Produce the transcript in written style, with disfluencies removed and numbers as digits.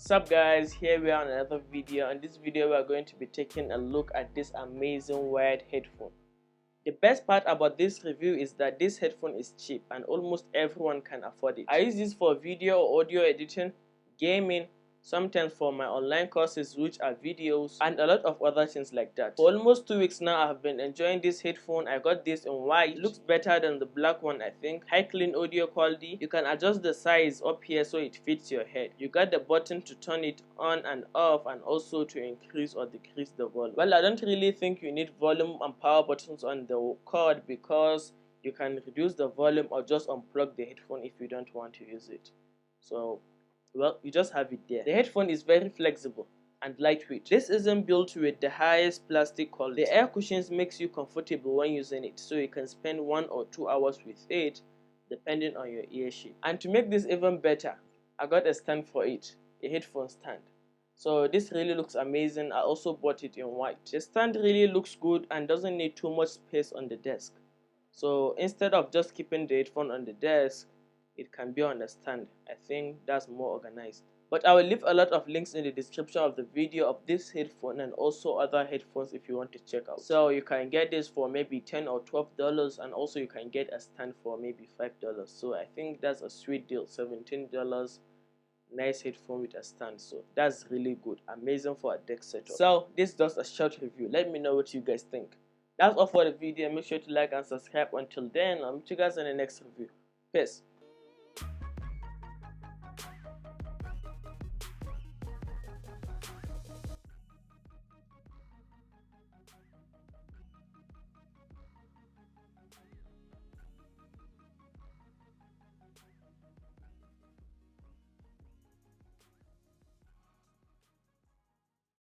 Sup guys, here we are on another video. In this video we are going to be taking a look at this amazing wired headphone. The best part about this review is that this headphone is cheap and almost everyone can afford it. I use this for video or audio editing, gaming, sometimes for my online courses which are videos, and a lot of other things like that. For almost 2 weeks now I have been enjoying this headphone. I got this in white. It looks better than the black one, I think. High clean audio quality. You can adjust the size up here so it fits your head. You got the button to turn it on and off and also to increase or decrease the volume. Well, I don't really think you need volume and power buttons on the cord because you can reduce the volume or just unplug the headphone if you don't want to use it. So well, you just have it there. The headphone is very flexible and lightweight. This isn't built with the highest plastic quality. The air cushions makes you comfortable when using it, so you can spend 1 or 2 hours with it depending on your ear shape. And to make this even better, I got a stand for it, a headphone stand. So this really looks amazing. I also bought it in white. The stand really looks good and doesn't need too much space on the desk. So instead of just keeping the headphone on the desk, it can be on a stand. I think that's more organized. But I will leave a lot of links in the description of the video of this headphone and also other headphones if you want to check out. So you can get this for maybe $10 or $12 and also you can get a stand for maybe $5. So I think that's a sweet deal. $17. Nice headphone with a stand, so that's really good. Amazing for a desk setup. So this is just a short review. Let me know what you guys think. That's all for the video. Make sure to like and subscribe. Until then, I'll meet you guys in the next review. Peace.